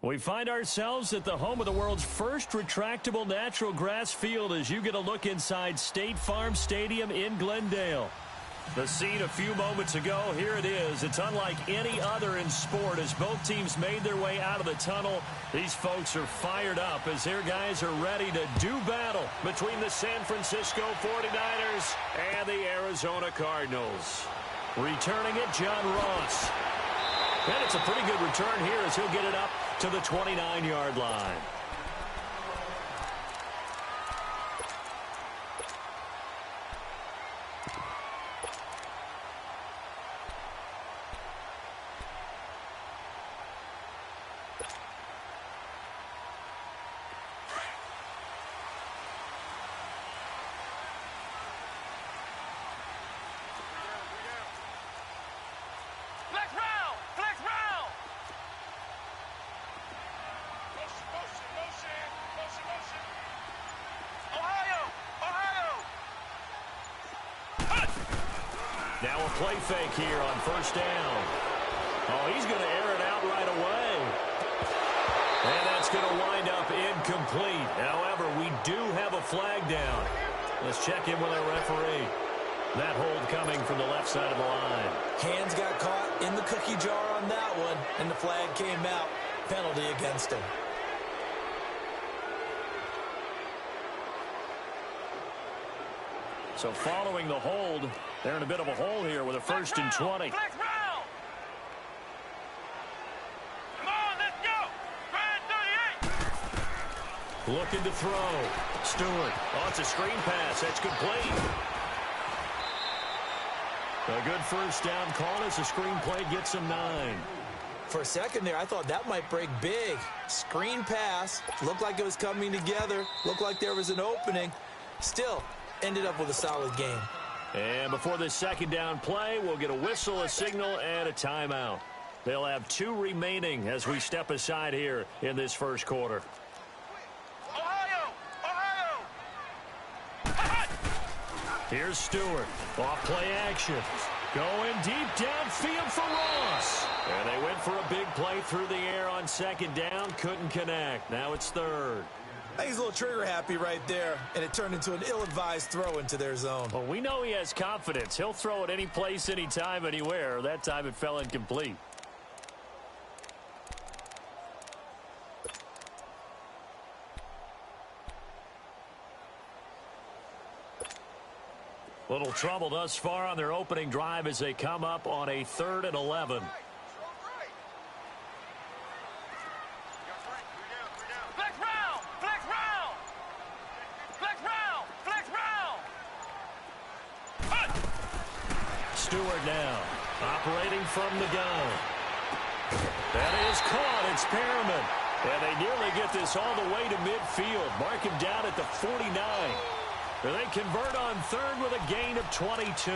We find ourselves at the home of the world's first retractable natural grass field as you get a look inside State Farm Stadium in Glendale. The scene a few moments ago, here it is. It's unlike any other in sport as both teams made their way out of the tunnel. These folks are fired up as their guys are ready to do battle between the San Francisco 49ers and the Arizona Cardinals. Returning it, John Ross. And it's a pretty good return here as he'll get it up to the 29-yard line. Now a play fake here on first down. Oh, he's going to air it out right away. And that's going to wind up incomplete. However, we do have a flag down. Let's check in with our referee. That hold coming from the left side of the line. Hands got caught in the cookie jar on that one, and the flag came out. Penalty against him. So following the hold, they're in a bit of a hole here with a first and 20. Come on, let's go. Brad 38. Looking to throw. Stewart. Oh, it's a screen pass. That's complete. A good first down call as the screen play gets him 9. For a second there, I thought that might break big. Screen pass. Looked like it was coming together. Looked like there was an opening. Still, ended up with a solid game. And before this second down play, we'll get a whistle, a signal, and a timeout. They'll have 2 remaining as we step aside here in this first quarter. Ohio! Here's Stewart. Off play action. Going deep downfield for Ross. And they went for a big play through the air on second down. Couldn't connect. Now it's third. I think he's a little trigger happy right there, and it turned into an ill-advised throw into their zone. Well, we know he has confidence. He'll throw it any place, anytime, anywhere. That time it fell incomplete. Little trouble thus far on their opening drive as they come up on a 3rd and 11. Stewart now, operating from the gun. That is caught. It's Perriman. And they nearly get this all the way to midfield. Mark him down at the 49. And they convert on 3rd with a gain of 22.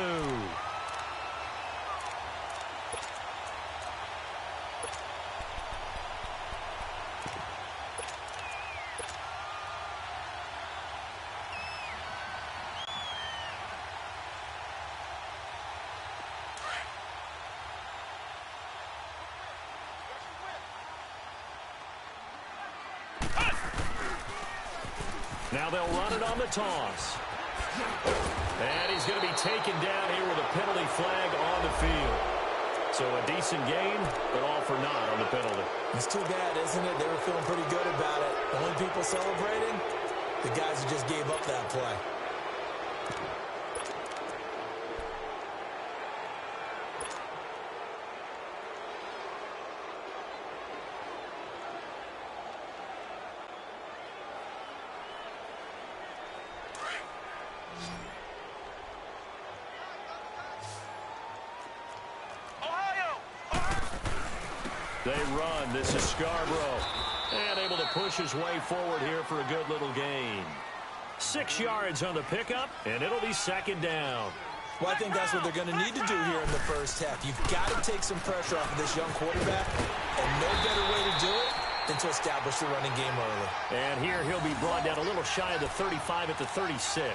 Now they'll run it on the toss. And he's going to be taken down here with a penalty flag on the field. So a decent gain, but all for naught on the penalty. It's too bad, isn't it? They were feeling pretty good about it. The only people celebrating, the guys who just gave up that play. They run. This is Scarborough. And able to push his way forward here for a good little gain. 6 yards on the pickup, and it'll be second down. Well, I think that's what they're going to need to do here in the first half. You've got to take some pressure off of this young quarterback, and no better way to do it than to establish the running game early. And here he'll be brought down a little shy of the 35 at the 36.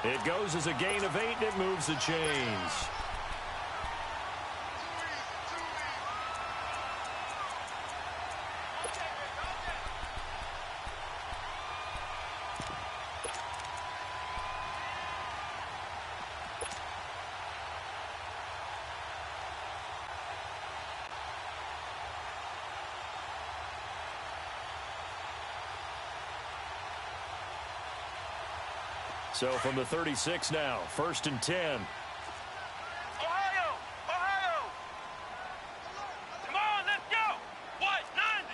It goes as a gain of 8, and it moves the chains. So from the 36 now, 1st and 10. Ohio! Ohio! Come on, let's go! What? 90!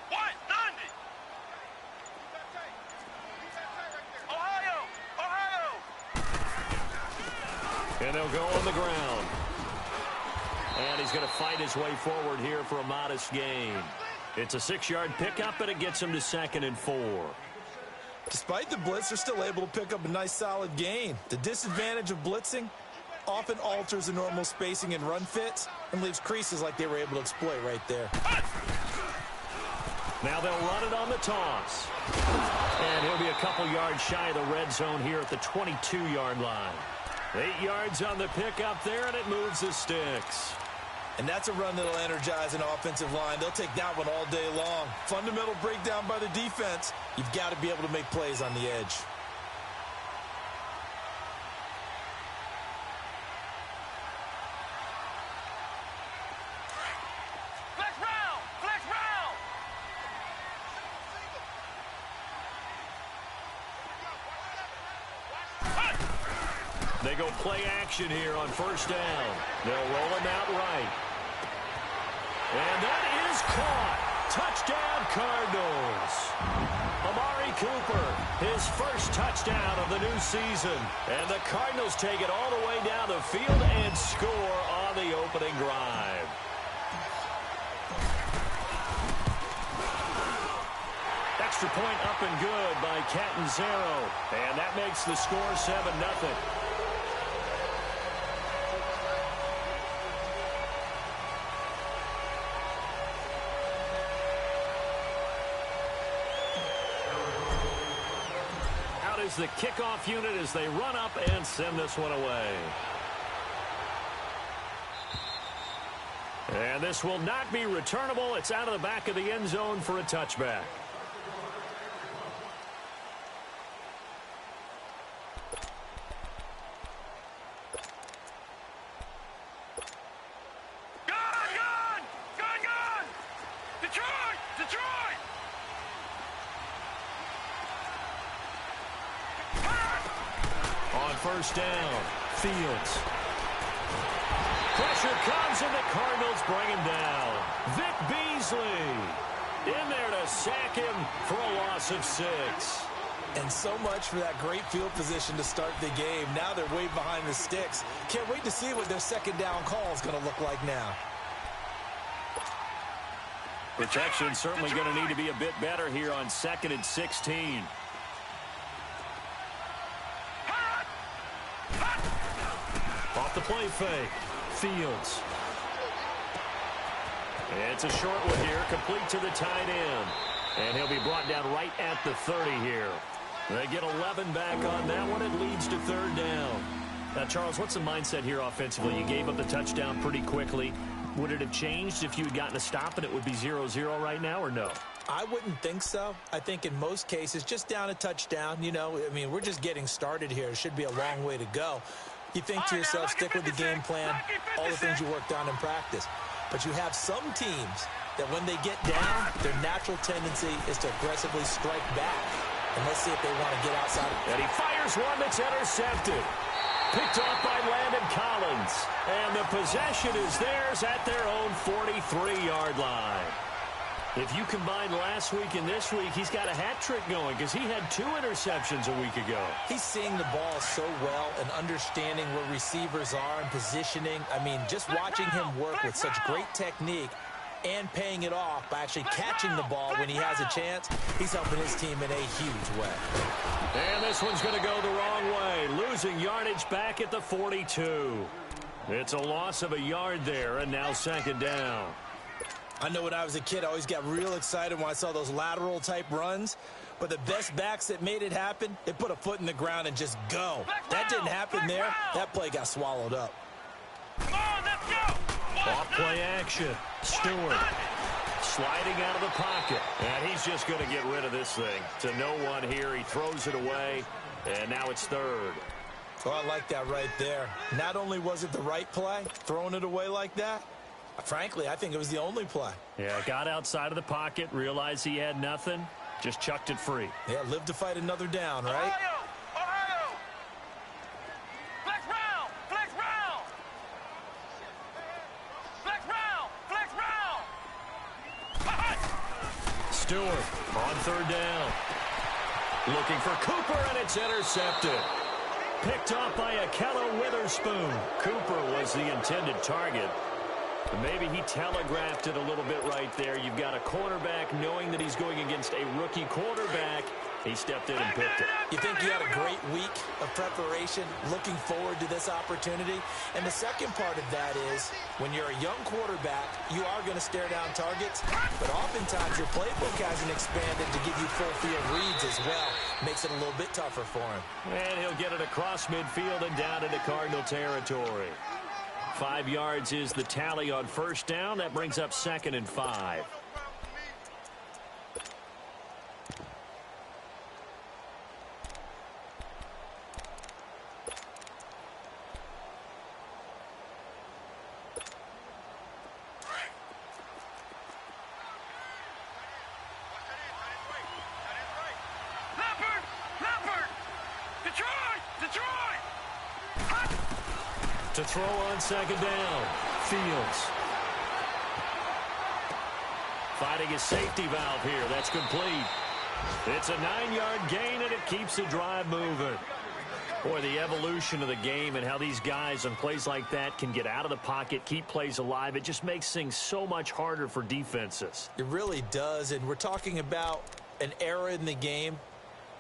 What? 90! Ohio! Ohio! And they'll go on the ground. And he's going to fight his way forward here for a modest gain. It's a 6-yard pickup, and it gets him to 2nd and 4. Despite the blitz, they're still able to pick up a nice solid gain. The disadvantage of blitzing often alters the normal spacing and run fits and leaves creases like they were able to exploit right there. Now they'll run it on the toss. And he'll be a couple yards shy of the red zone here at the 22-yard line. 8 yards on the pickup there, and it moves the sticks. And that's a run that'll energize an offensive line. They'll take that one all day long. Fundamental breakdown by the defense. You've got to be able to make plays on the edge. Flex round! Flex round! They go play action here on 1st down. They'll roll him out right. And that is caught. Touchdown, Cardinals. Amari Cooper, his first touchdown of the new season. And the Cardinals take it all the way down the field and score on the opening drive. Extra point up and good by Catanzaro. And that makes the score 7-0. The kickoff unit as they run up and send this one away. And this will not be returnable. It's out of the back of the end zone for a touchback. Gun! Detroit! Detroit! On 1st down, Fields. Pressure comes and the Cardinals bring him down. Vic Beasley in there to sack him for a loss of 6. And so much for that great field position to start the game. Now they're way behind the sticks. Can't wait to see what their 2nd down call is going to look like now. Protection certainly going to need to be a bit better here on 2nd and 16. Off the play fake. Fields. It's a short one here, complete to the tight end. And he'll be brought down right at the 30 here. They get 11 back on that one. It leads to 3rd down. Now, Charles, what's the mindset here offensively? You gave up the touchdown pretty quickly. Would it have changed if you had gotten a stop and it would be 0-0 right now, or no? I wouldn't think so. I think in most cases, just down a touchdown, you know, I mean, we're just getting started here. It should be a long way to go. You think to yourself, stick with the game plan, all the things you worked on in practice. But you have some teams that when they get down, their natural tendency is to aggressively strike back. And let's see if they want to get outside. And he fires one that's intercepted. Picked off by Landon Collins. And the possession is theirs at their own 43-yard line. If you combine last week and this week, he's got a hat trick going because he had 2 interceptions a week ago. He's seeing the ball so well and understanding where receivers are and positioning. I mean, just watching him work with such great technique and paying it off by actually catching the ball when he has a chance, he's helping his team in a huge way. And this one's going to go the wrong way, losing yardage back at the 42. It's a loss of a yard there, and now 2nd down. I know when I was a kid, I always got real excited when I saw those lateral-type runs. But the best backs that made it happen, they put a foot in the ground and just go. That didn't happen there. That play got swallowed up. Come on, let's go! Off play action. Stewart sliding out of the pocket. And he's just going to get rid of this thing. To no one here. He throws it away. And now it's 3rd. Oh, I like that right there. Not only was it the right play, throwing it away like that, frankly, I think it was the only play. Yeah, got outside of the pocket, realized he had nothing, just chucked it free. Yeah, live to fight another down, right? Ohio! Ohio! Stewart on third down. Looking for Cooper, and it's intercepted. Picked off by Akello Witherspoon. Cooper was the intended target. Maybe he telegraphed it a little bit right there. You've got a cornerback knowing that he's going against a rookie quarterback. He stepped in and picked it. You think you had a great week of preparation, looking forward to this opportunity? And the second part of that is, when you're a young quarterback, you are going to stare down targets, but oftentimes your playbook hasn't expanded to give you full field reads as well. Makes it a little bit tougher for him. And he'll get it across midfield and down into Cardinal territory. 5 yards is the tally on first down. That brings up 2nd and 5. To throw on second down, Fields. Fighting a safety valve here. That's complete. It's a 9-yard gain, and it keeps the drive moving. Boy, the evolution of the game and how these guys on plays like that can get out of the pocket, keep plays alive, it just makes things so much harder for defenses. It really does, and we're talking about an era in the game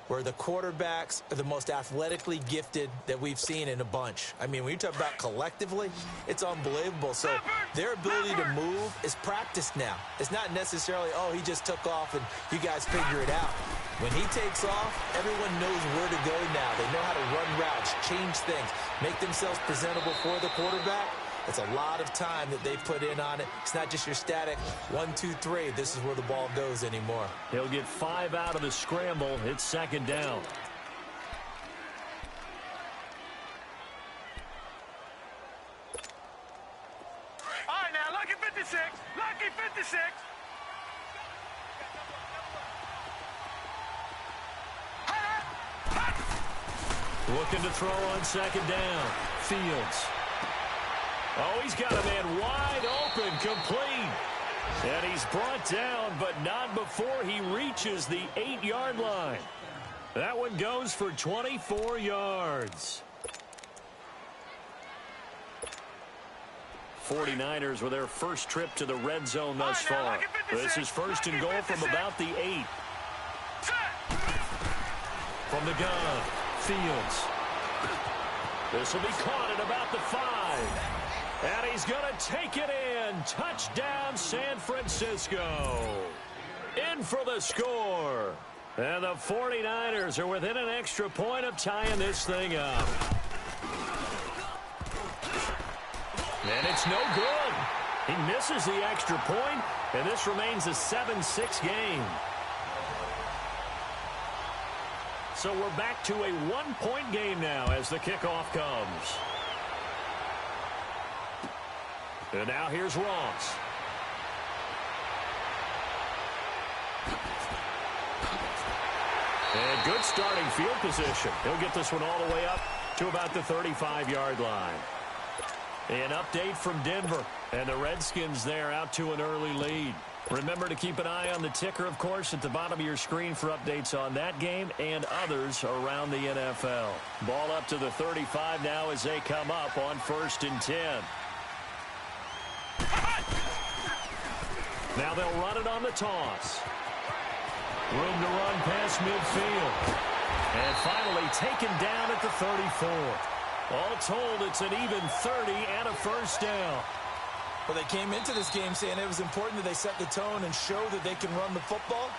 where the quarterbacks are the most athletically gifted that we've seen in a bunch. I mean, when you talk about collectively, it's unbelievable. So their ability to move is practiced now. It's not necessarily, oh, he just took off and you guys figure it out. When he takes off, everyone knows where to go now. They know how to run routes, change things, make themselves presentable for the quarterback. It's a lot of time that they put in on it. It's not just your static 1, 2, 3. This is where the ball goes anymore. He'll get 5 out of the scramble. It's second down. All right, now, lucky 56. Lucky 56. Looking to throw on second down. Fields. Oh, he's got a man wide open, complete. And he's brought down, but not before he reaches the 8-yard line. That one goes for 24 yards. 49ers with their first trip to the red zone thus far. This is first and goal from about the 8. From the gun, Fields. This will be caught at about the 5. And he's going to take it in. Touchdown, San Francisco. In for the score. And the 49ers are within an extra point of tying this thing up. And it's no good. He misses the extra point, and this remains a 7-6 game. So we're back to a 1-point game now as the kickoff comes. And now here's Ross. And good starting field position. He'll get this one all the way up to about the 35-yard line. An update from Denver. And the Redskins there out to an early lead. Remember to keep an eye on the ticker, of course, at the bottom of your screen for updates on that game and others around the NFL. Ball up to the 35 now as they come up on 1st and 10. Now they'll run it on the toss. Room to run past midfield. And finally taken down at the 34. All told, it's an even 30 and a first down. Well, they came into this game saying it was important that they set the tone and show that they can run the football.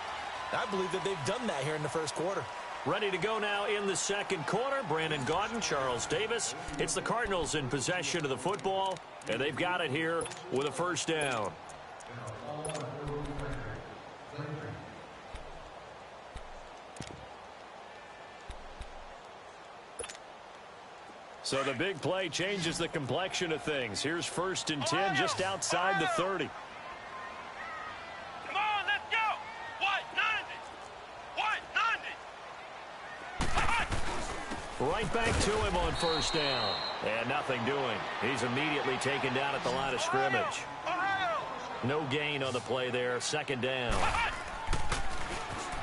I believe that they've done that here in the first quarter. Ready to go now in the second quarter. Brandon Gaudin, Charles Davis. It's the Cardinals in possession of the football, and they've got it here with a first down. So the big play changes the complexion of things. Here's 1st and 10 just outside the 30. Come on, let's go. What? 90. Right back to him on first down. And nothing doing. He's immediately taken down at the line of scrimmage. No gain on the play there. Second down.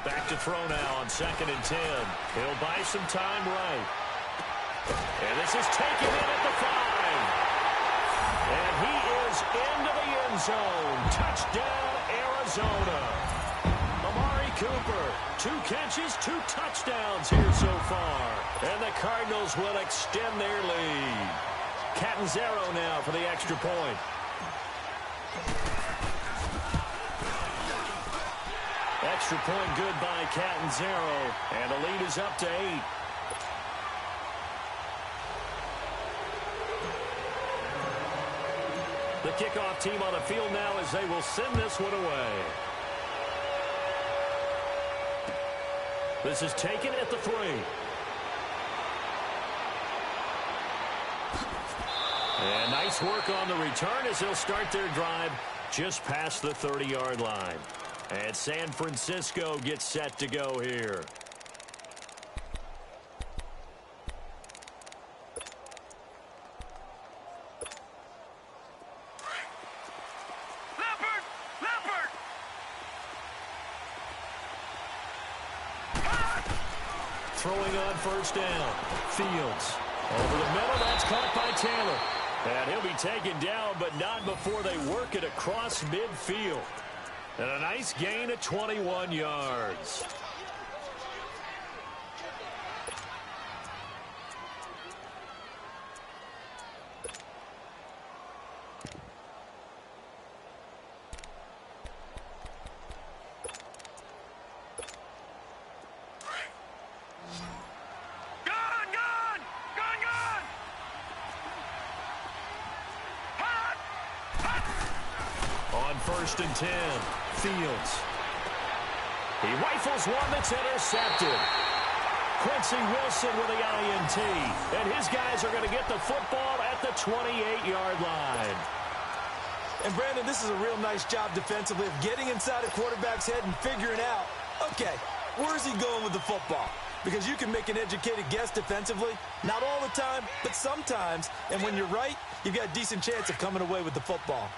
Back to throw now on 2nd and 10. He'll buy some time right. And this is taken in at the 5. And he is into the end zone. Touchdown, Arizona. Amari Cooper, 2 catches, 2 touchdowns here so far. And the Cardinals will extend their lead. Catanzaro now for the extra point. Extra point good by Catanzaro. And the lead is up to 8. The kickoff team on the field now as they will send this one away. This is taken at the 3. And nice work on the return as they'll start their drive just past the 30-yard line. And San Francisco gets set to go here. Throwing on first down. Fields. Over the middle, that's caught by Taylor. And he'll be taken down, but not before they work it across midfield. And a nice gain of 21 yards. First and 10. Fields. He rifles one that's intercepted. Quincy Wilson with the INT. And his guys are going to get the football at the 28-yard line. And, Brandon, this is a real nice job defensively of getting inside a quarterback's head and figuring out, okay, where's he going with the football? Because you can make an educated guess defensively. Not all the time, but sometimes. And when you're right, you've got a decent chance of coming away with the football.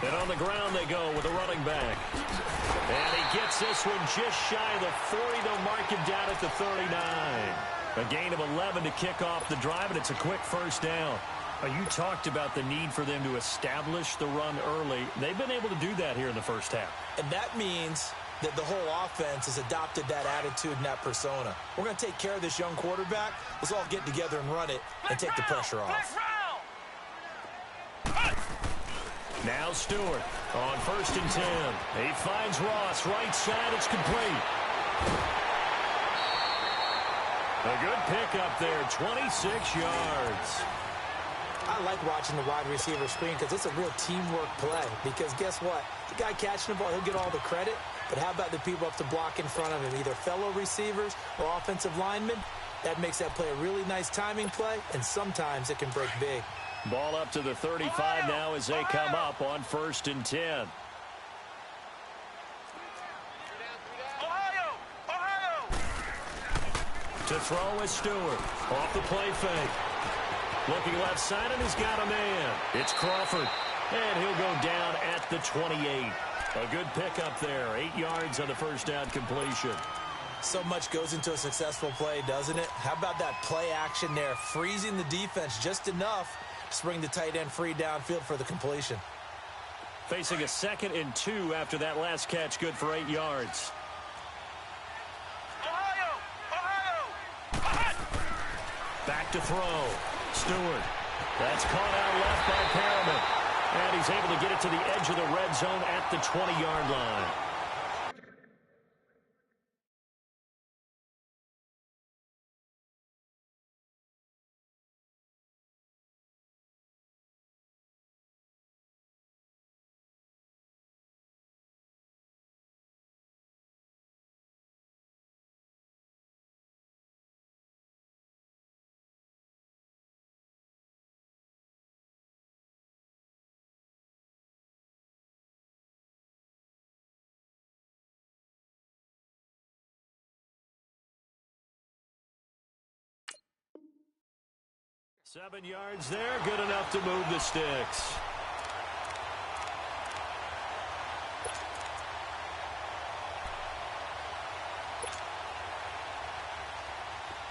And on the ground they go with a running back. And he gets this one just shy of the 40. They'll mark him down at the 39. A gain of 11 to kick off the drive, and it's a quick first down. You talked about the need for them to establish the run early. They've been able to do that here in the first half. And that means that the whole offense has adopted that attitude and that persona. We're going to take care of this young quarterback. Let's all get together and run it and take the pressure off. Now Stewart on first and 10. He finds Ross right side. It's complete. A good pickup there, 26 yards. I like watching the wide receiver screen because it's a real teamwork play. Because guess what? The guy catching the ball, he'll get all the credit. But how about the people up to block in front of him, either fellow receivers or offensive linemen? That makes that play a really nice timing play, and sometimes it can break big. Ball up to the 35 now as they come up on first and 10. To throw is Stewart. Off the play fake. Looking left side, and he's got a man. It's Crawford. And he'll go down at the 28. A good pickup there. 8 yards on the first down completion. So much goes into a successful play, doesn't it? How about that play action there? Freezing the defense just enough to bring the tight end free downfield for the completion. Facing a 2nd and 2 after that last catch. Good for 8 yards. Back to throw. Stewart. That's caught out left by Perriman. And he's able to get it to the edge of the red zone at the 20-yard line. 7 yards there, good enough to move the sticks.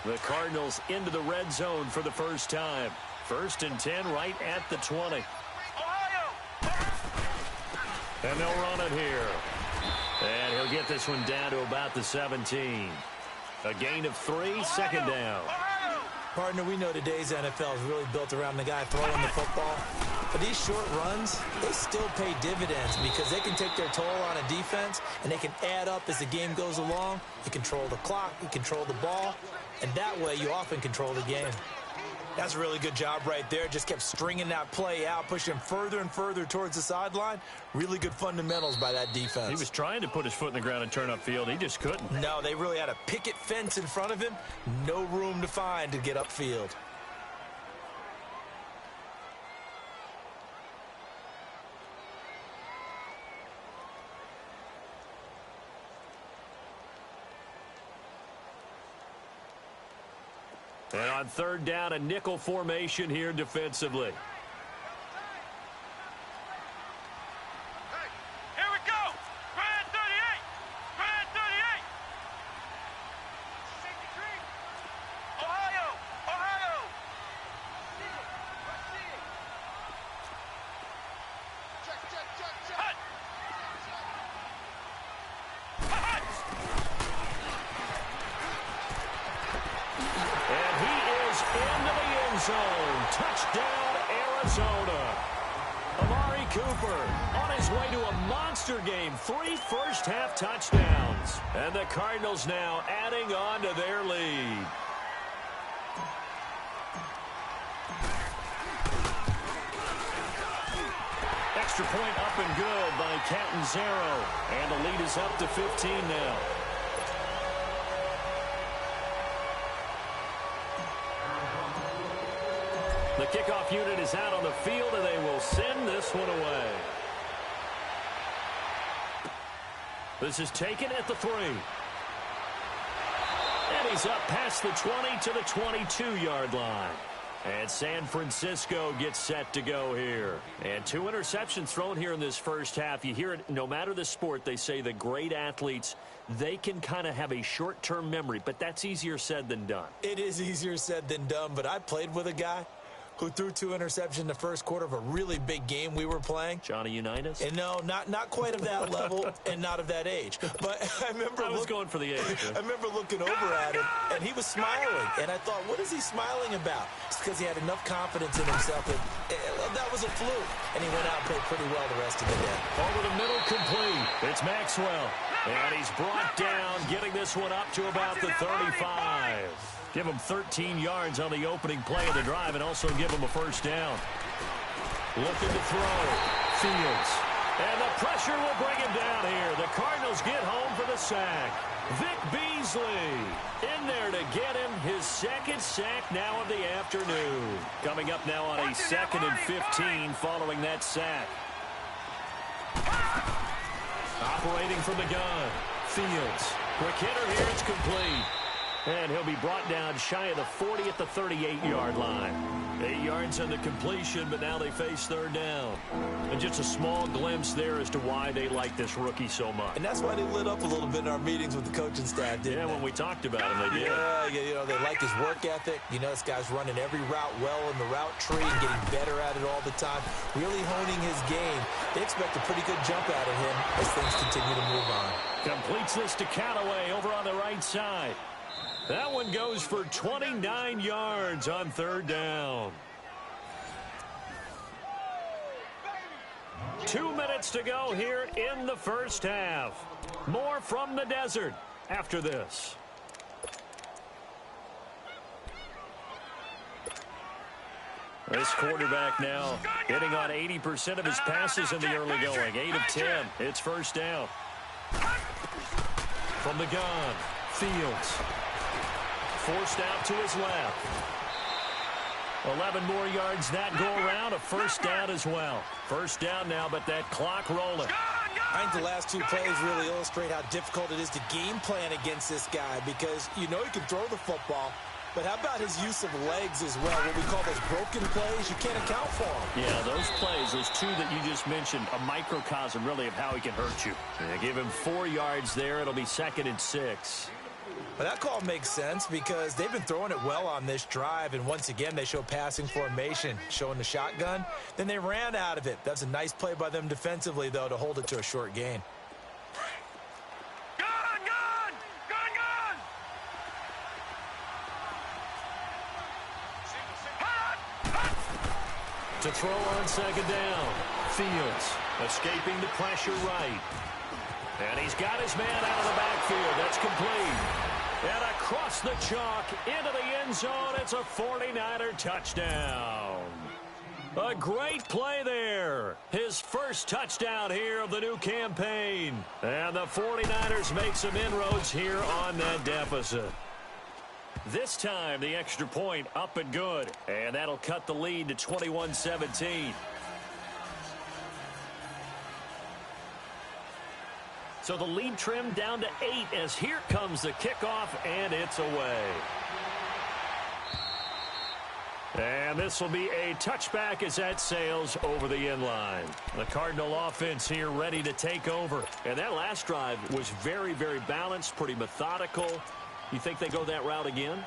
The Cardinals into the red zone for the first time. 1st and 10 right at the 20. And they'll run it here. And he'll get this one down to about the 17. A gain of 3, 2nd down. Partner, we know today's NFL is really built around the guy throwing the football. But these short runs, they still pay dividends because they can take their toll on a defense and they can add up as the game goes along. You control the clock, you control the ball, and that way you often control the game. That's a really good job right there. Just kept stringing that play out, pushing him further and further towards the sideline. Really good fundamentals by that defense. He was trying to put his foot in the ground and turn upfield. He just couldn't. No, they really had a picket fence in front of him. No room to find to get upfield. And on 3rd down, a nickel formation here defensively. Here we go. Brand 38. Brand 38. Ohio. Ohio. Check. And he is into the end zone. Touchdown, Arizona. Amari Cooper on his way to a monster game. 3 first-half touchdowns. And the Cardinals now adding on to their lead. Extra point up and good by Catanzaro. And the lead is up to 15 now. The kickoff unit is out on the field, and they will send this one away. This is taken at the 3. And he's up past the 20 to the 22-yard line. And San Francisco gets set to go here. And 2 interceptions thrown here in this first half. You hear it, no matter the sport, they say the great athletes, they can kind of have a short-term memory, but that's easier said than done. It is easier said than done, but I played with a guy who threw 2 interceptions in the first quarter of a really big game we were playing. Johnny Unitas? And no, not quite of that level and not of that age. But I remember I was going for the age. I remember looking over at him, and he was smiling. And I thought, what is he smiling about? It's because he had enough confidence in himself that that was a fluke. And he went out and played pretty well the rest of the day. Over the middle, complete. It's Maxwell. And he's brought down, getting this one up to about the 35. Give him 13 yards on the opening play of the drive and also give him a first down. Looking to throw. Fields. And the pressure will bring him down here. The Cardinals get home for the sack. Vic Beasley in there to get him his 2nd sack now of the afternoon. Coming up now on a 2nd and 15 following that sack. Operating from the gun. Fields. Quick hitter here. It's complete. And he'll be brought down shy of the 40 at the 38-yard line. 8 yards on the completion, but now they face 3rd down. And just a small glimpse there as to why they like this rookie so much. And that's why they lit up a little bit in our meetings with the coaching staff, didn't they? Yeah, when we talked about him, they did. Yeah, you know, they like his work ethic. You know, this guy's running every route well in the route tree and getting better at it all the time. Really honing his game. They expect a pretty good jump out of him as things continue to move on. Completes this to Callaway over on the right side. That one goes for 29 yards on 3rd down. 2 minutes to go here in the first half. More from the desert after this. This quarterback now hitting on 80% of his passes in the early going. 8 of 10. It's first down. From the gun, Fields. Forced out to his left. 11 more yards that go around. A first down as well. First down now, but that clock rolling. I think the last 2 plays really illustrate how difficult it is to game plan against this guy because you know he can throw the football, But how about his use of legs as well? What we call those broken plays, you can't account for them. Yeah, those plays, those two that you just mentioned, a microcosm really of how he can hurt you. Give him 4 yards there. It'll be 2nd and 6. But that call makes sense because they've been throwing it well on this drive, and once again they show passing formation, showing the shotgun. Then they ran out of it. That's a nice play by them defensively, though, to hold it to a short gain. To throw on 2nd down. Fields escaping the pressure right. And he's got his man out of the backfield. That's complete. And across the chalk into the end zone. It's a 49er touchdown. A great play there. His first touchdown here of the new campaign. And the 49ers make some inroads here on that deficit. This time, the extra point up and good. And that'll cut the lead to 21-17. So the lead trimmed down to 8 as here comes the kickoff, and it's away. And this will be a touchback as that sails over the end line. The Cardinal offense here ready to take over. And that last drive was very, very balanced, pretty methodical. You think they go that route again?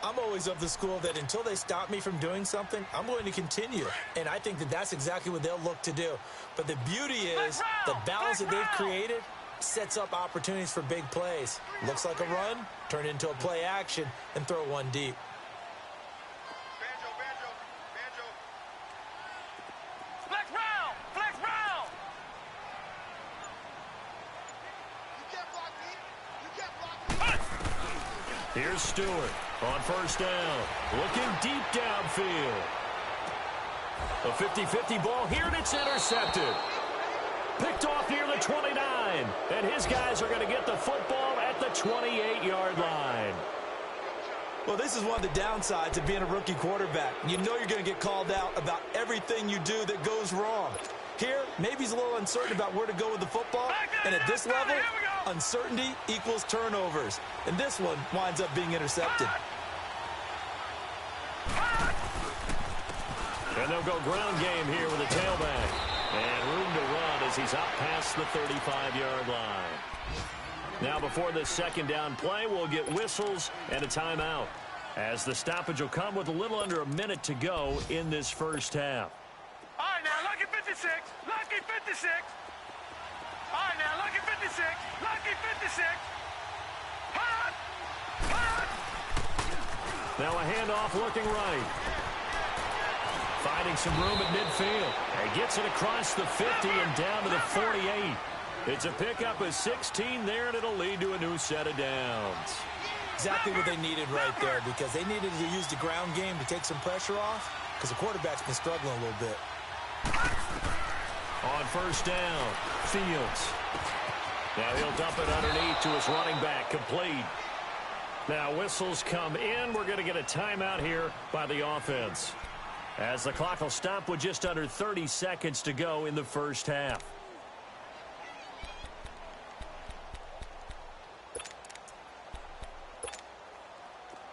I'm always of the school that until they stop me from doing something, I'm going to continue. And I think that that's exactly what they'll look to do. But the beauty is the balance that they've created sets up opportunities for big plays. Looks like a run, turn into a play action, and throw one deep. Here's Stewart on 1st down. Looking deep downfield. A 50-50 ball here, and it's intercepted. Picked off near the 29. And his guys are going to get the football at the 28-yard line. Well, this is one of the downsides of being a rookie quarterback. You know you're going to get called out about everything you do that goes wrong. Here, maybe he's a little uncertain about where to go with the football. And at this level, uncertainty equals turnovers. And this one winds up being intercepted. And they'll go ground game here with a tailback. And room to run as he's out past the 35-yard line. Now before this 2nd down play, we'll get whistles and a timeout. As the stoppage will come with a little under a minute to go in this first half. All right, now, lucky 56. Lucky 56. All right, now, lucky 56. Lucky 56. Hot! Hot! Now a handoff looking right. Finding some room at midfield. He gets it across the 50 and down to the 48. It's a pickup of 16 there, and it'll lead to a new set of downs. Exactly what they needed right there, because they needed to use the ground game to take some pressure off, because the quarterback's been struggling a little bit. On 1st down, Fields. Now he'll dump it underneath to his running back, complete. Now whistles come in. We're going to get a timeout here by the offense, as the clock will stop with just under 30 seconds to go in the first half.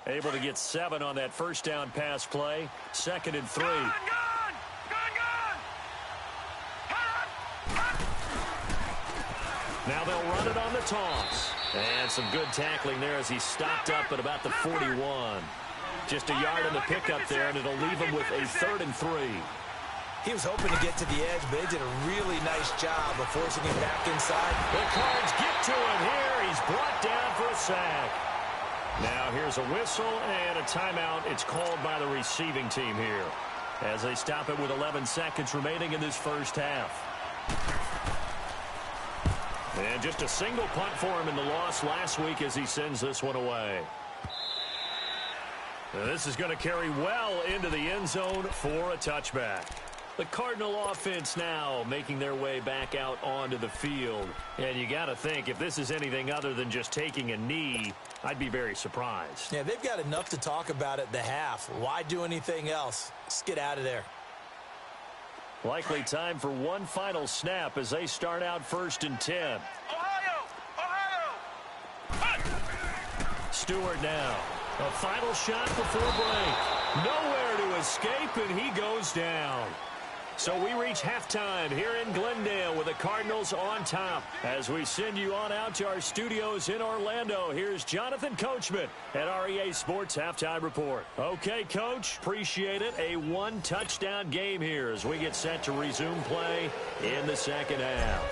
Able to get 7 on that 1st down pass play. 2nd and 3. Now they'll run it on the toss. And some good tackling there as he stopped up at about the 41. Just a yard on the pickup there, and it'll leave him with a 3rd and 3. He was hoping to get to the edge, but they did a really nice job of forcing him back inside. The Cards get to him here. He's brought down for a sack. Now here's a whistle and a timeout. It's called by the receiving team here, as they stop it with 11 seconds remaining in this first half. And just a single punt for him in the loss last week as he sends this one away. Now this is going to carry well into the end zone for a touchback. The Cardinal offense now making their way back out onto the field. And you got to think, if this is anything other than just taking a knee, I'd be very surprised. Yeah, they've got enough to talk about at the half. Why do anything else? Just get out of there. Likely time for one final snap as they start out 1st and 10. Ohio! Ohio! Stewart now A final shot before break. Nowhere to escape, and he goes down. So we reach halftime here in Glendale with the Cardinals on top. As we send you on out to our studios in Orlando, here's Jonathan Coachman at REA Sports Halftime Report. Okay, Coach, appreciate it. A one-touchdown game here as we get set to resume play in the second half.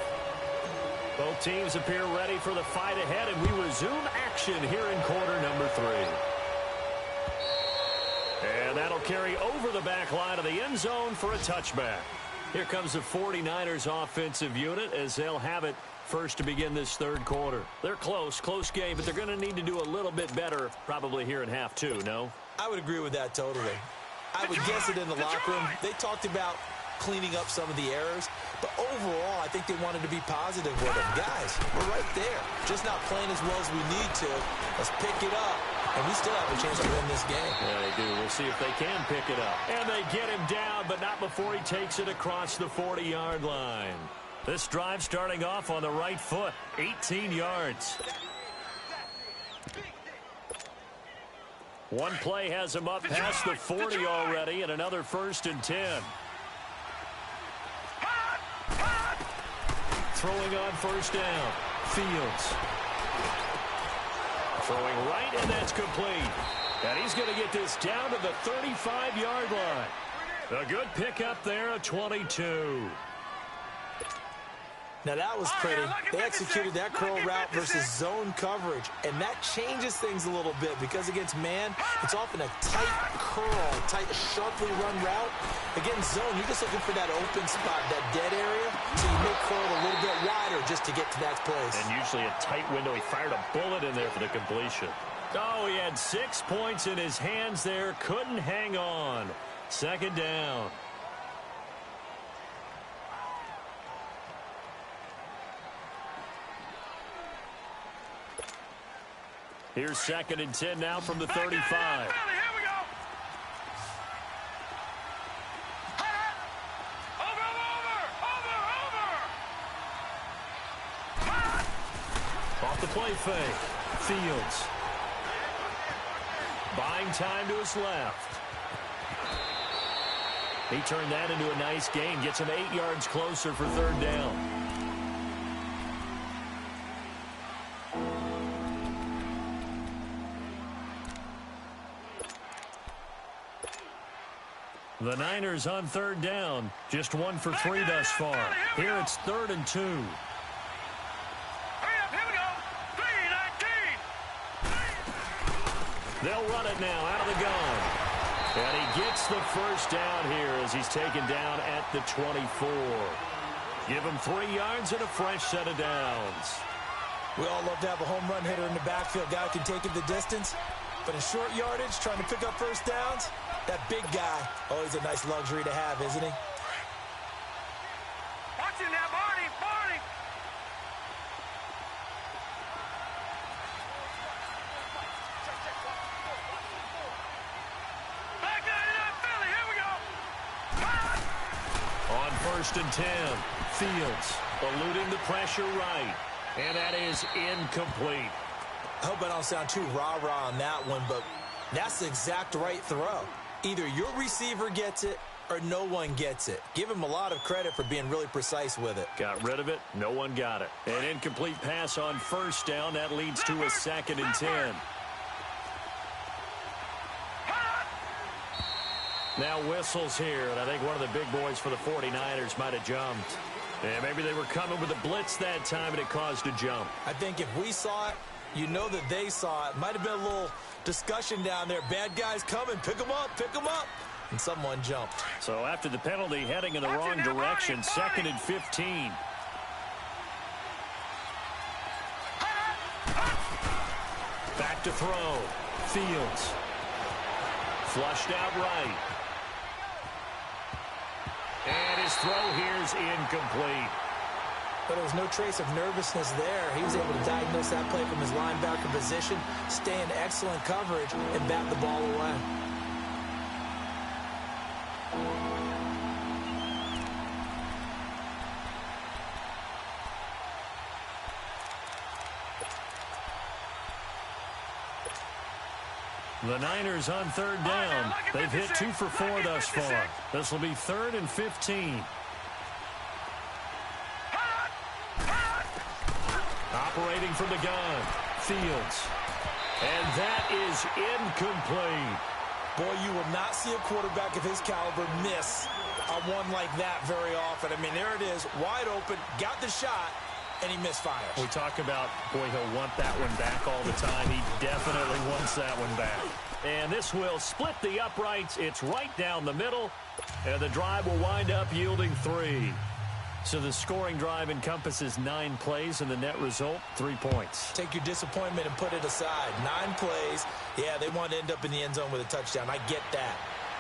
Both teams appear ready for the fight ahead, and we resume action here in quarter number 3. And that'll carry over the back line of the end zone for a touchback. Here comes the 49ers offensive unit as they'll have it first to begin this third quarter. They're close game, but they're going to need to do a little bit better probably here in half 2, no? I would agree with that totally. I would guess it in the locker room. They talked about cleaning up some of the errors, but overall, I think they wanted to be positive with them. Guys, we're right there. Just not playing as well as we need to. Let's pick it up. And we still have a chance to win this game. Yeah, they do. We'll see if they can pick it up. And they get him down, but not before he takes it across the 40-yard line. This drive starting off on the right foot. 18 yards. One play has him up past the 40 already, and another 1st and 10. Throwing on first down. Fields. Throwing right, and that's complete. And he's going to get this down to the 35-yard line. A good pickup there, a 22. Now that was pretty. They executed that curl route versus zone coverage, and that changes things a little bit because against man, it's often a tight curl, tight, sharply run route. Against zone, you're just looking for that open spot, that dead area, so you make curl a little bit wider just to get to that place. And usually a tight window. He fired a bullet in there for the completion. Oh, he had 6 points in his hands there. Couldn't hang on. Second down. Here's 2nd and 10 now from the 35. Here we go. Over. Off the play fake. Fields. Buying time to his left. He turned that into a nice gain. Gets him 8 yards closer for 3rd down. The Niners on 3rd down. Just 1 for 3 thus far. Here it's 3rd and 2. Hurry up, here we go. 3-19. They'll run it now out of the gun. And he gets the first down here as he's taken down at the 24. Give him 3 yards and a fresh set of downs. We all love to have a home run hitter in the backfield. Guy can take it the distance. But in short yardage, trying to pick up first downs, that big guy, always a nice luxury to have, isn't he? Watch him now, Barney. Back in Philly, here we go. On 1st and 10, Fields eluding the pressure right. And that is incomplete. I hope I don't sound too rah-rah on that one, but that's the exact right throw. Either your receiver gets it or no one gets it. Give him a lot of credit for being really precise with it. Got rid of it. No one got it. An incomplete pass on 1st down. That leads to a 2nd and 10. Now whistles here, and I think one of the big boys for the 49ers might have jumped. And maybe they were coming with a blitz that time, and it caused a jump. I think if we saw it, you know that they saw it. Might have been a little discussion down there. Bad guys coming. Pick them up. Pick them up. And someone jumped. So after the penalty, heading in the wrong direction, 2nd and 15. Back to throw. Fields. Flushed out right. And his throw here is incomplete. But there was no trace of nervousness there. He was able to diagnose that play from his linebacker position, stay in excellent coverage, and bat the ball away. The Niners on third down. They've hit 2 for 4 thus far. This will be 3rd and 15. Operating from the gun, Fields. And that is incomplete. Boy, you will not see a quarterback of his caliber miss a one like that very often. I mean, there it is, wide open, got the shot, and he misfires. We talk about, boy, he'll want that one back all the time. He definitely wants that one back. And this will split the uprights. It's right down the middle, and the drive will wind up yielding 3. So the scoring drive encompasses 9 plays, and the net result, 3 points. Take your disappointment and put it aside. 9 plays. Yeah, they want to end up in the end zone with a touchdown. I get that.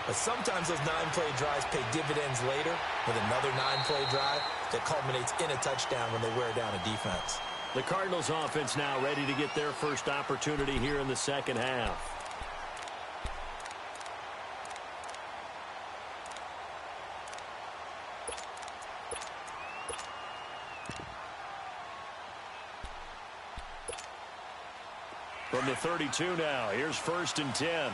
But sometimes those 9-play drives pay dividends later with another 9-play drive that culminates in a touchdown when they wear down a defense. The Cardinals offense now ready to get their first opportunity here in the second half. From the 32 now, here's 1st and 10.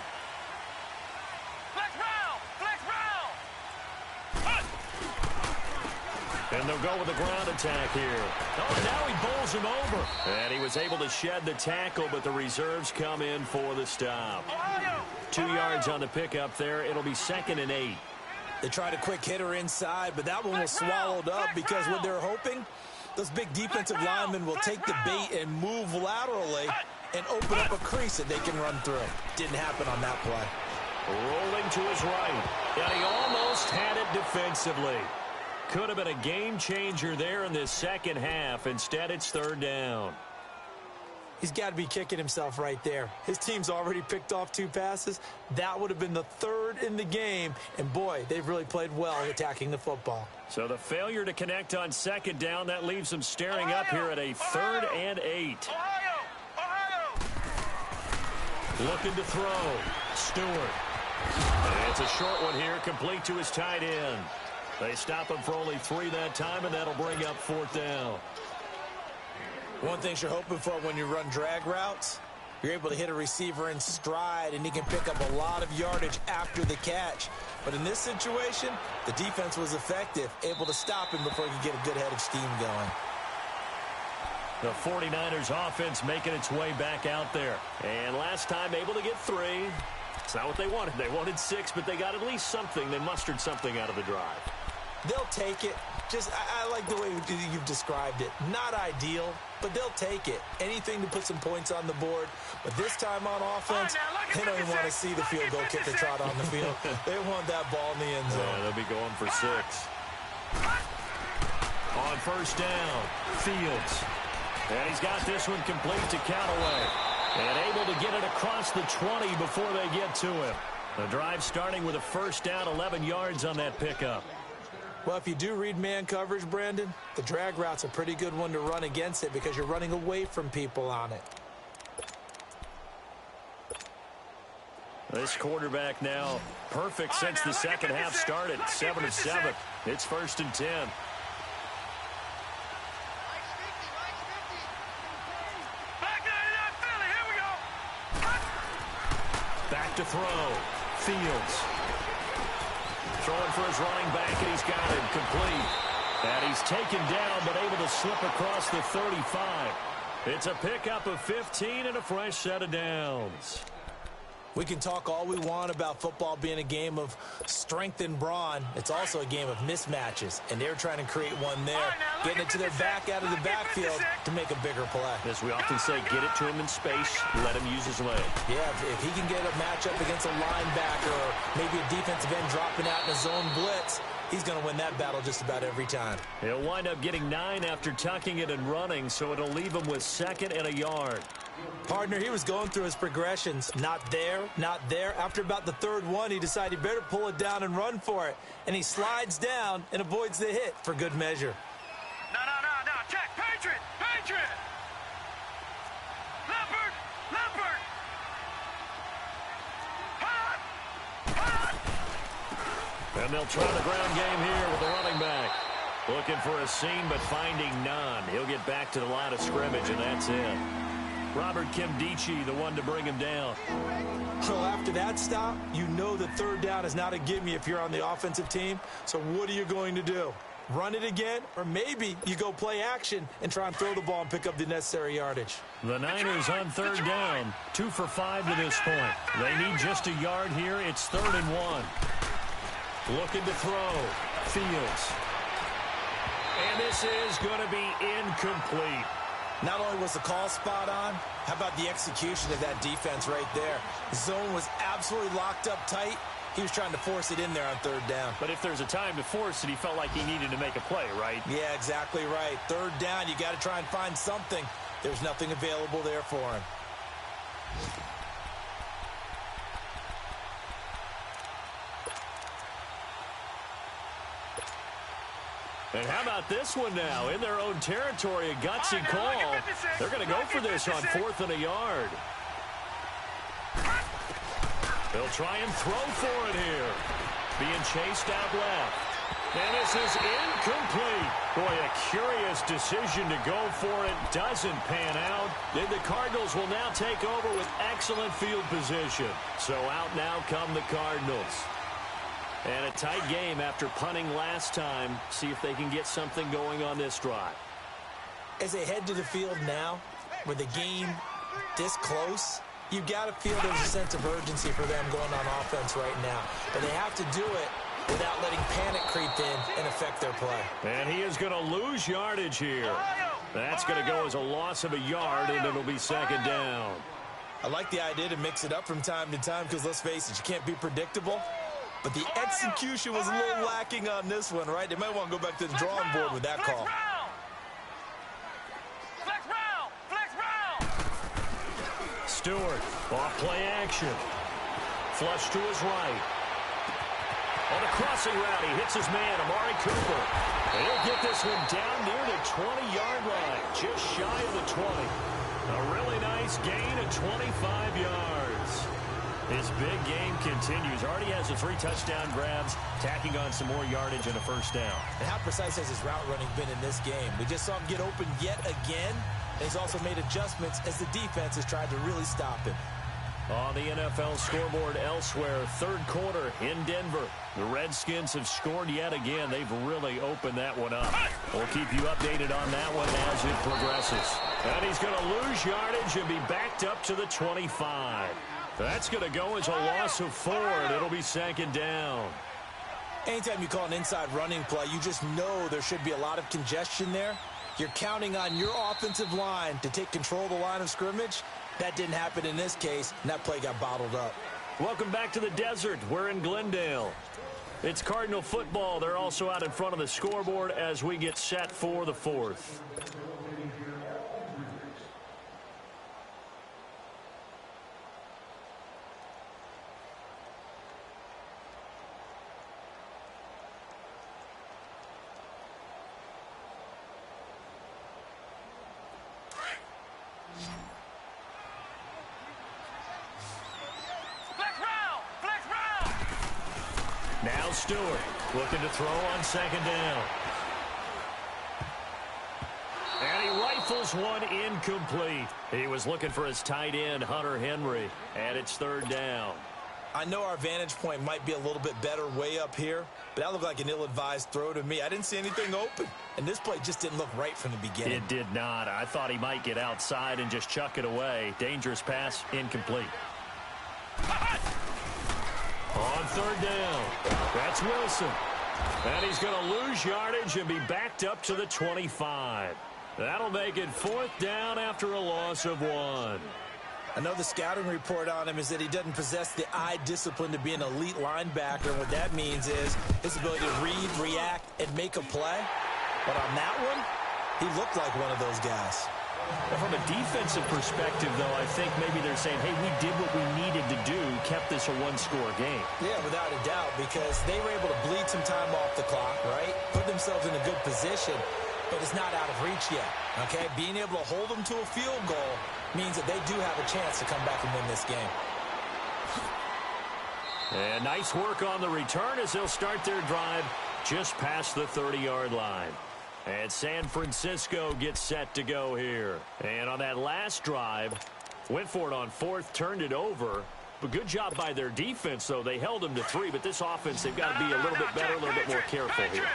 And they'll go with a ground attack here. Oh, now he bowls him over. And he was able to shed the tackle, but the reserves come in for the stop. 2 yards on the pickup there. It'll be 2nd and 8. They tried a quick hitter inside, but that one was swallowed up because what they're hoping, those big defensive linemen will take the bait and move laterally and open up a crease that they can run through. Didn't happen on that play. Rolling to his right. And he almost had it defensively. Could have been a game changer there in this second half. Instead, it's 3rd down. He's got to be kicking himself right there. His team's already picked off 2 passes. That would have been the 3rd in the game. And, boy, they've really played well attacking the football. So the failure to connect on 2nd down, that leaves them staring up here at a 3rd and 8. Looking to throw. Stewart. And it's a short one here, complete to his tight end. They stop him for only 3 that time, and that'll bring up 4th down. One thing you're hoping for when you run drag routes, you're able to hit a receiver in stride, and he can pick up a lot of yardage after the catch. But in this situation, the defense was effective, able to stop him before he could get a good head of steam going. The 49ers offense making its way back out there. And last time able to get 3. It's not what they wanted. They wanted 6, but they got at least something. They mustered something out of the drive. They'll take it. Just, I like the way you've described it. Not ideal, but they'll take it. Anything to put some points on the board. But this time on offense, they don't even want to see the field goal kicker trot on the field. They want that ball in the end zone. Yeah, they'll be going for 6. On 1st down, Fields. And he's got this one complete to Callaway. And able to get it across the 20 before they get to him. The drive starting with a 1st down, 11 yards on that pickup. Well, if you do read man coverage, Brandon, the drag route's a pretty good one to run against it because you're running away from people on it. This quarterback now perfect since the second half started. 7 of 7. It's 1st and 10. Back to throw. Fields. Throwing for his running back, and he's got it complete. And he's taken down, but able to slip across the 35. It's a pickup of 15 and a fresh set of downs. We can talk all we want about football being a game of strength and brawn. It's also a game of mismatches, and they're trying to create one there, getting it to their back out of the backfield to make a bigger play. As we often say, get it to him in space, let him use his leg. Yeah, if he can get a matchup against a linebacker or maybe a defensive end dropping out in a zone blitz, he's going to win that battle just about every time. He'll wind up getting 9 after tucking it and running, so it'll leave him with 2nd and a yard. Partner, he was going through his progressions. Not there, not there. After about the 3rd one, he decided he better pull it down and run for it. And he slides down and avoids the hit for good measure. No. Check. Patriot. Leopard. Hot. And they'll try the ground game here with the running back. Looking for a seam, but finding none. He'll get back to the line of scrimmage, and that's it. Robert Kimdichie, the one to bring him down. So after that stop, you know the third down is not a gimme if you're on the offensive team. So what are you going to do? Run it again? Or maybe you go play action and try and throw the ball and pick up the necessary yardage. The Niners on third down. 2 for 5 to this point. They need just a yard here. It's 3rd and 1. Looking to throw. Fields. And this is going to be incomplete. Not only was the call spot on, how about the execution of that defense right there? The zone was absolutely locked up tight. He was trying to force it in there on 3rd down. But if there's a time to force it, he felt like he needed to make a play, right? Yeah, exactly right. 3rd down, you got to try and find something. There's nothing available there for him. And how about this one now? In their own territory, a gutsy call. They're going to go for this on 4th and a yard. They'll try and throw for it here. Being chased out left. And this is incomplete. Boy, a curious decision to go for it. Doesn't pan out. And the Cardinals will now take over with excellent field position. So out now come the Cardinals. And a tight game after punting last time. See if they can get something going on this drive. As they head to the field now, with the game this close, you've got to feel there's a sense of urgency for them going on offense right now. But they have to do it without letting panic creep in and affect their play. And he is going to lose yardage here. That's going to go as a loss of a yard, and it'll be 2nd down. I like the idea to mix it up from time to time because, let's face it, you can't be predictable. But the execution was a little lacking on this one, right? They might want to go back to the drawing board with that call. Stewart, off play action. Flush to his right. On a crossing route, he hits his man, Amari Cooper. And he'll get this one down near the 20-yard line, just shy of the 20. A really nice gain of 25 yards. His big game continues. Already has the 3 touchdown grabs, tacking on some more yardage and a 1st down. And how precise has his route running been in this game? We just saw him get open yet again. And he's also made adjustments as the defense has tried to really stop him. On the NFL scoreboard elsewhere, 3rd quarter in Denver. The Redskins have scored yet again. They've really opened that one up. We'll keep you updated on that one as it progresses. And he's going to lose yardage and be backed up to the 25. That's going to go as a loss of 4, and it'll be 2nd down. Anytime you call an inside running play, you just know there should be a lot of congestion there. You're counting on your offensive line to take control of the line of scrimmage. That didn't happen in this case, and that play got bottled up. Welcome back to the desert. We're in Glendale. It's Cardinal football. They're also out in front of the scoreboard as we get set for the 4th. Now Stewart looking to throw on 2nd down. And he rifles one incomplete. He was looking for his tight end, Hunter Henry. And it's 3rd down. I know our vantage point might be a little bit better way up here, but that looked like an ill-advised throw to me. I didn't see anything open, and this play just didn't look right from the beginning. It did not. I thought he might get outside and just chuck it away. Dangerous pass, incomplete. On 3rd down, that's Wilson. And he's going to lose yardage and be backed up to the 25. That'll make it 4th down after a loss of 1. I know the scouting report on him is that he doesn't possess the eye discipline to be an elite linebacker. And what that means is his ability to read, react, and make a play. But on that one, he looked like one of those guys. Well, from a defensive perspective, though, I think maybe they're saying, hey, we did what we needed to do, kept this a 1-score game. Yeah, without a doubt, because they were able to bleed some time off the clock, right? Put themselves in a good position, but it's not out of reach yet, okay? Being able to hold them to a field goal means that they do have a chance to come back and win this game. And nice work on the return as they'll start their drive just past the 30-yard line. And San Francisco gets set to go here. And on that last drive, went for it on fourth, turned it over. But good job by their defense, though. They held them to 3, but this offense, they've got to be a little bit better, a little bit more careful here.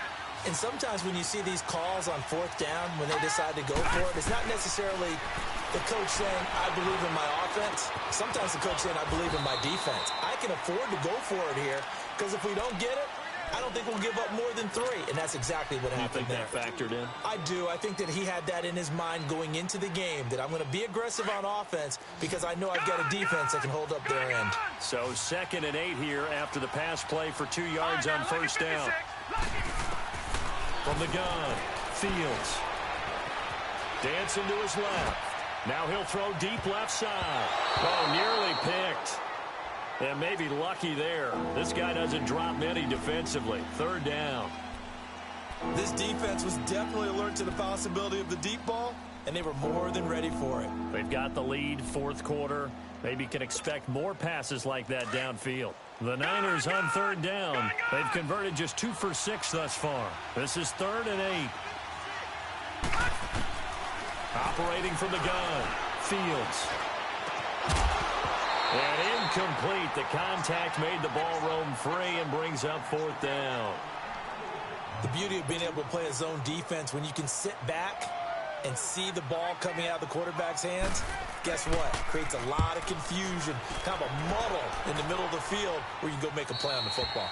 And sometimes when you see these calls on fourth down, when they decide to go for it, it's not necessarily the coach saying, I believe in my offense. Sometimes the coach saying, I believe in my defense. I can afford to go for it here, because if we don't get it, I don't think we'll give up more than 3, and that's exactly what happened there. You think that factored in? I do. I think that he had that in his mind going into the game, that I'm going to be aggressive on offense because I know I've got a defense that can hold up their end. So 2nd and 8 here after the pass play for 2 yards on first down. From the gun, Fields. Dancing to his left. Now he'll throw deep left side. Oh, nearly picked. And maybe lucky there. This guy doesn't drop many defensively. 3rd down. This defense was definitely alert to the possibility of the deep ball, and they were more than ready for it. They've got the lead, 4th quarter. Maybe can expect more passes like that downfield. The Niners on 3rd down. They've converted just 2 for 6 thus far. This is 3rd and 8. Operating from the gun, Fields. And incomplete. The contact made the ball roam free and brings up 4th down. The beauty of being able to play a zone defense when you can sit back and see the ball coming out of the quarterback's hands, guess what? Creates a lot of confusion, kind of a muddle in the middle of the field where you can go make a play on the football.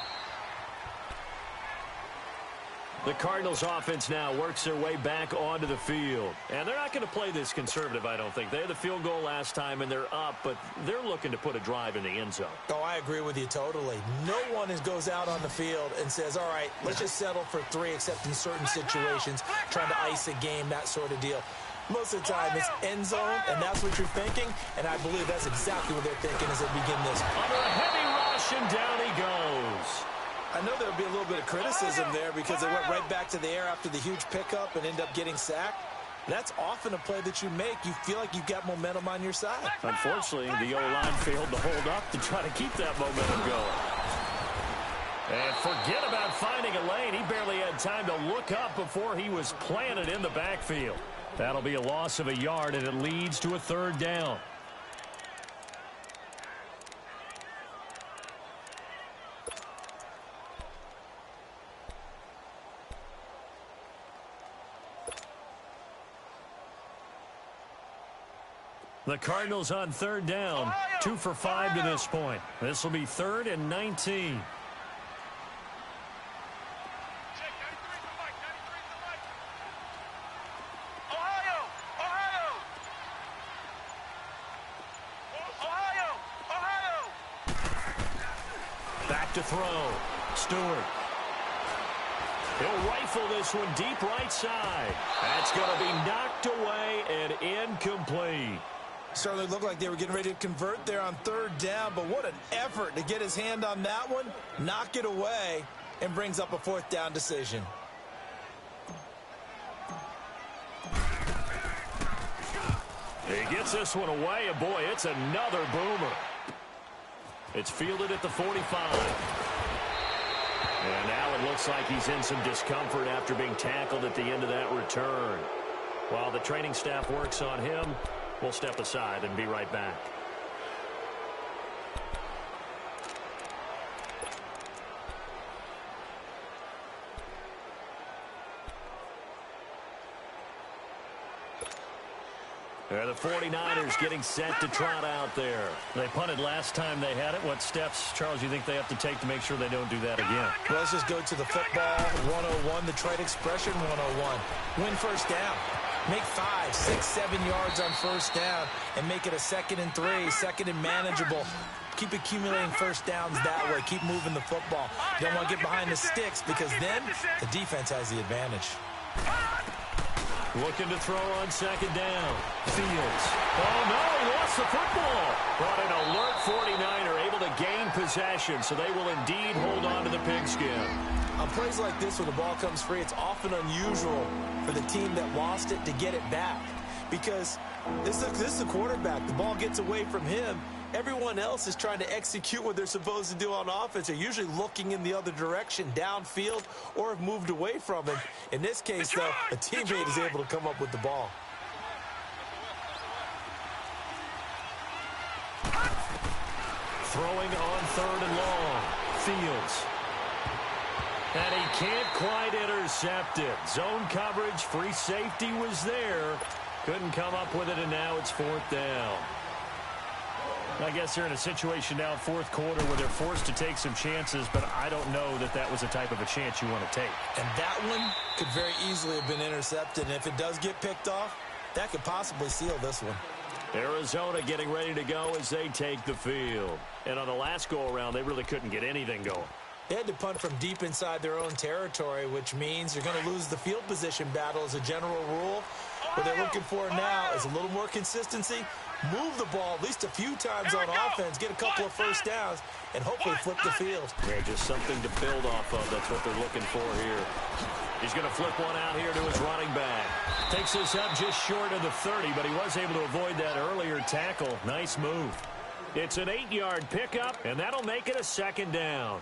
The Cardinals offense now works their way back onto the field. And they're not going to play this conservative, I don't think. They had the field goal last time, and they're up, but they're looking to put a drive in the end zone. Oh, I agree with you totally. No one goes out on the field and says, all right, let's just settle for 3, except in certain situations, trying to ice a game, that sort of deal. Most of the time, it's end zone, and that's what you're thinking, and I believe that's exactly what they're thinking as they begin this. Under a heavy rush, and down he goes. I know there'll be a little bit of criticism there because they went right back to the air after the huge pickup and end up getting sacked. That's often a play that you make. You feel like you've got momentum on your side. Unfortunately, the O-line failed to hold up to try to keep that momentum going. And forget about finding a lane. He barely had time to look up before he was planted in the backfield. That'll be a loss of a yard, and it leads to a 3rd down. The Cardinals on 3rd down, 2 for 5 to this point. This will be 3rd and 19. Back to throw. Stewart. He'll rifle this one deep right side. That's going to be knocked away and incomplete. Certainly looked like they were getting ready to convert there on 3rd down, but what an effort to get his hand on that one, knock it away, and brings up a 4th down decision. He gets this one away, and boy, it's another boomer. It's fielded at the 45. And now it looks like he's in some discomfort after being tackled at the end of that return. While the training staff works on him, we'll step aside and be right back. They're the 49ers getting set to trot out there. They punted last time they had it. What steps, Charles, you think they have to take to make sure they don't do that again? Well, let's just go to the football 101, the trade expression 101. Win first down. Make 5, 6, 7 yards on first down and make it a 2nd and 3, 2nd and manageable. Keep accumulating first downs that way. Keep moving the football. You don't want to get behind the sticks because then the defense has the advantage. Looking to throw on 2nd down. Fields. Oh, no, he lost the football. But an alert 49er able to gain possession, so they will indeed hold on to the pigskin. On plays like this where the ball comes free, it's often unusual for the team that lost it to get it back. Because this is the quarterback. The ball gets away from him, Everyone else is trying to execute what they're supposed to do on offense. They're usually looking in the other direction, downfield, or have moved away from it. In this case, though, a teammate is able to come up with the ball. Throwing on 3rd and long. Fields. And he can't quite intercept it. Zone coverage, free safety was there. Couldn't come up with it, and now it's 4th down. I guess they're in a situation now, 4th quarter, where they're forced to take some chances, but I don't know that that was the type of a chance you want to take. And that one could very easily have been intercepted, and if it does get picked off, that could possibly seal this one. Arizona getting ready to go as they take the field. And on the last go-around, they really couldn't get anything going. They had to punt from deep inside their own territory, which means you're going to lose the field position battle as a general rule. What they're looking for now is a little more consistency, move the ball at least a few times on offense, get a couple of first downs, and hopefully flip the field. Yeah, just something to build off of. That's what they're looking for here. He's going to flip one out here to his running back. Takes this up just short of the 30, but he was able to avoid that earlier tackle. Nice move. It's an 8-yard pickup, and that'll make it a 2nd down.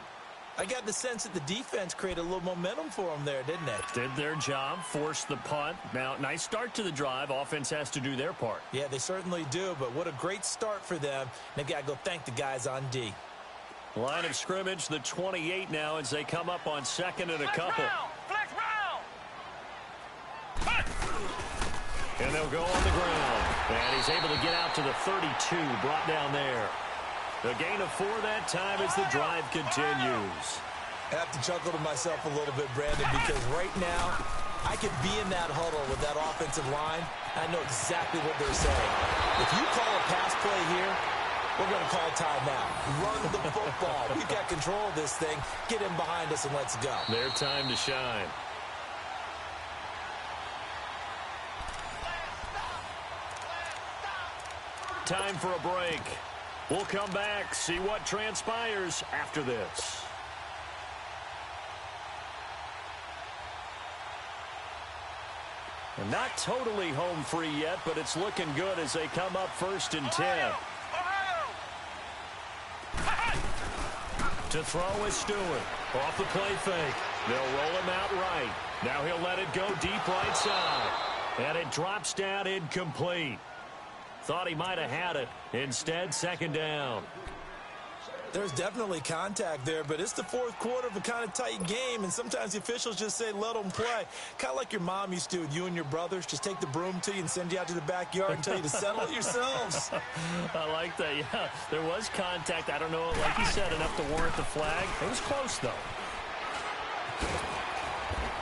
I got the sense that the defense created a little momentum for them there, didn't it? Did their job, forced the punt. Now, nice start to the drive. Offense has to do their part. Yeah, they certainly do, but what a great start for them. They've got to go thank the guys on D. Line of scrimmage, the 28 now as they come up on 2nd and a couple. Flex round. And they'll go on the ground. And he's able to get out to the 32, brought down there. The gain of 4 that time as the drive continues. I have to chuckle to myself a little bit, Brandon, because right now I could be in that huddle with that offensive line. I know exactly what they're saying. If you call a pass play here, we're going to call timeout. Run the football. We've got control of this thing. Get in behind us and let's go. Their time to shine. Time for a break. We'll come back, see what transpires after this. And not totally home free yet, but it's looking good as they come up 1st and 10. To throw is Stewart. Off the play fake. They'll roll him out right. Now he'll let it go deep right side. And it drops down incomplete. Thought he might have had it. Instead, 2nd down. There's definitely contact there, but it's the 4th quarter of a kind of tight game, and sometimes the officials just say, let them play. Kind of like your mom used to with you and your brothers. Just take the broom to you and send you out to the backyard and tell you to settle it yourselves. I like that, yeah. There was contact. I don't know, like you said, enough to warrant the flag. It was close, though.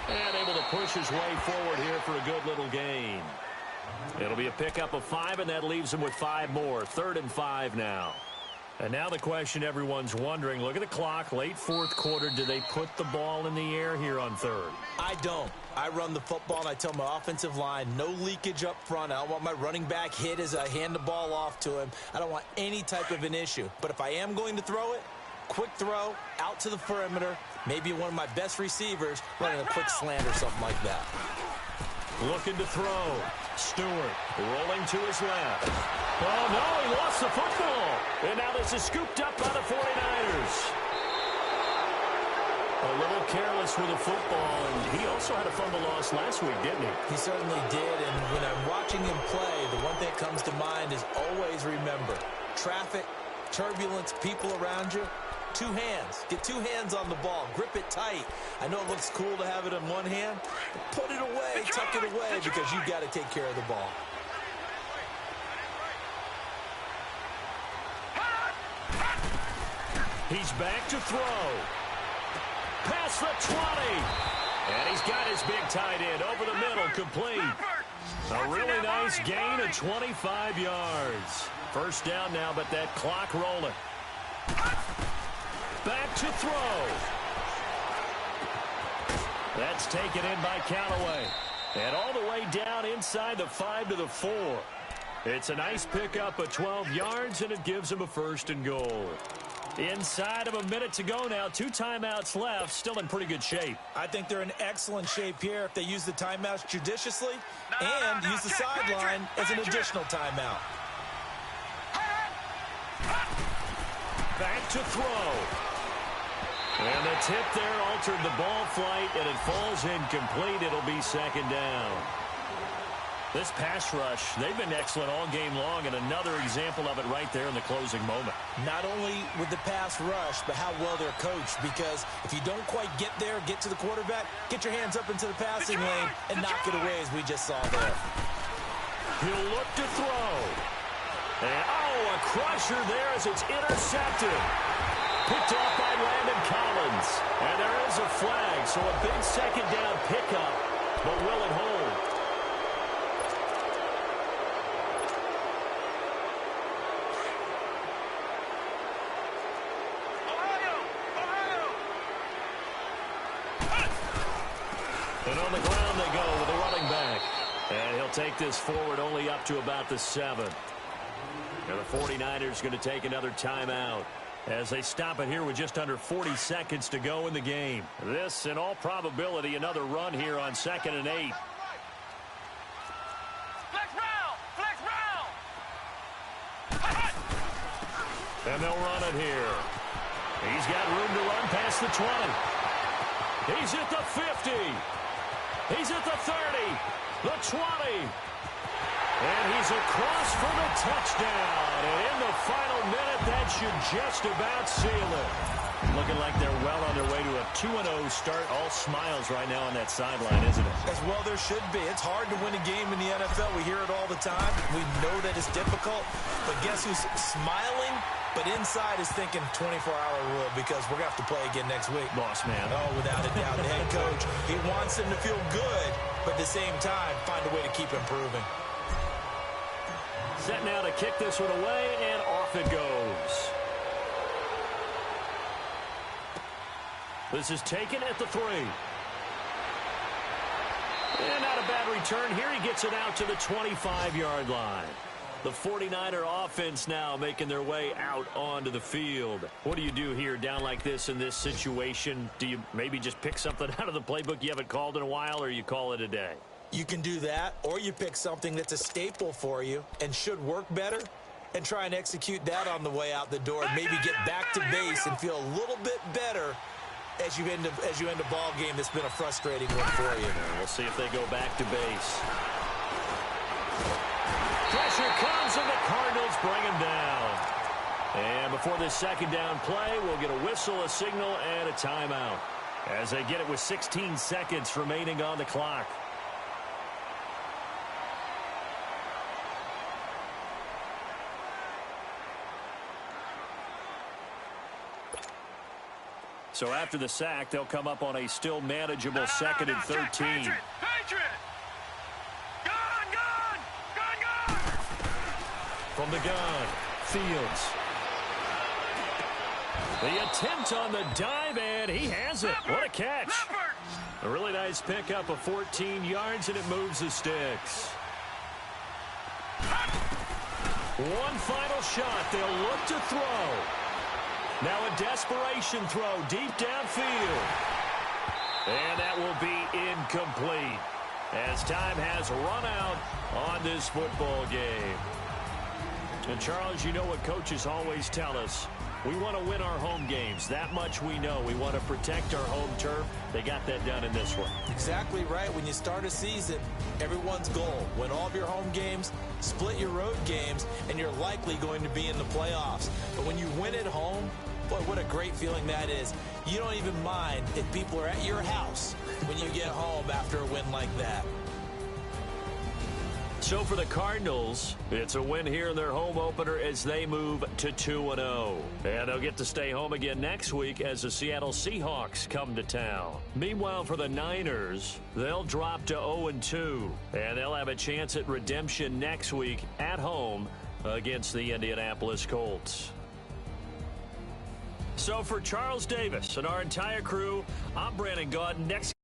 And able to push his way forward here for a good little gain. It'll be a pickup of 5, and that leaves him with 5 more. 3rd and 5 now. And now the question everyone's wondering, look at the clock, late 4th quarter. Do they put the ball in the air here on 3rd? I don't. I run the football, and I tell my offensive line, no leakage up front. I don't want my running back hit as I hand the ball off to him. I don't want any type of an issue. But if I am going to throw it, quick throw, out to the perimeter, maybe one of my best receivers running a quick slant or something like that. Looking to throw. Stewart rolling to his left. Oh, no, he lost the football. And now this is scooped up by the 49ers. A little careless with the football, and he also had a fumble loss last week, didn't he? He certainly did, and when I'm watching him play, the one thing that comes to mind is always remember, traffic, turbulence, people around you, 2 hands. Get 2 hands on the ball. Grip it tight. I know it looks cool to have it in one hand, but put it away, tuck it away, because you've got to take care of the ball. He's back to throw. Past the 20. And he's got his big tight end over the middle, complete. A really nice gain of 25 yards. 1st down now, but that clock rolling. Back to throw. That's taken in by Callaway. And all the way down inside the 5 to the 4. It's a nice pickup of 12 yards, and it gives him a 1st and goal. Inside of a minute to go now. 2 timeouts left. Still in pretty good shape. I think they're in excellent shape here if they use the timeouts judiciously and use the sideline as an additional timeout. to throw. And the tip there altered the ball flight, and it falls incomplete. It'll be second down. This pass rush, they've been excellent all game long, and another example of it right there in the closing moment. Not only with the pass rush, but how well they're coached, because if you don't quite get there, get to the quarterback, get your hands up into the passing lane and knock it away, as we just saw there. He'll look to throw. And, a crusher there as it's intercepted. Picked off by Landon Collins. And there is a flag, so a big second down pickup, but will it hold? And on the ground they go with a running back. And he'll take this forward only up to about the 7. And the 49ers going to take another timeout as they stop it here with just under 40 seconds to go in the game. This, in all probability, another run here on 2nd and 8. Flex round! Flex round! And they'll run it here. He's got room to run past the 20. He's at the 50. He's at the 30. The 20. And he's across for the touchdown. And in the final minute, that should just about seal it. Looking like they're well on their way to a 2-0 start. All smiles right now on that sideline, isn't it? As well there should be. It's hard to win a game in the NFL. We hear it all the time. We know that it's difficult. But guess who's smiling? But inside is thinking 24-hour rule, because we're going to have to play again next week. Boss man. Oh, without a doubt. The head coach, he wants them to feel good, but at the same time, find a way to keep improving. Set now to kick this one away, and off it goes. This is taken at the 3. And not a bad return. Here he gets it out to the 25-yard line. The 49er offense now making their way out onto the field. What do you do here down like this in this situation? Do you maybe just pick something out of the playbook you haven't called in a while, or you call it a day? You can do that, or you pick something that's a staple for you and should work better and try and execute that on the way out the door, and maybe get back to base and feel a little bit better as you end a ball game that's been a frustrating one for you. We'll see if they go back to base. Pressure comes, and the Cardinals bring him down. And before this second down play, we'll get a whistle, a signal, and a timeout as they get it with 16 seconds remaining on the clock. So after the sack, they'll come up on a still manageable 2nd and 13. Patriot! Gun! From the gun, Fields. The attempt on the dive, and he has it. What a catch. A really nice pickup of 14 yards, and it moves the sticks. One final shot. They'll look to throw. Now a desperation throw deep downfield. And that will be incomplete as time has run out on this football game. And, Charles, you know what coaches always tell us. We want to win our home games. That much we know. We want to protect our home turf. They got that done in this one. Exactly right. When you start a season, everyone's goal: win all of your home games, split your road games, and you're likely going to be in the playoffs. But when you win at home, boy, what a great feeling that is. You don't even mind if people are at your house when you get home after a win like that. So for the Cardinals, it's a win here in their home opener as they move to 2-0. And they'll get to stay home again next week as the Seattle Seahawks come to town. Meanwhile, for the Niners, they'll drop to 0-2. And they'll have a chance at redemption next week at home against the Indianapolis Colts. So for Charles Davis and our entire crew, I'm Brandon Gaudin. Next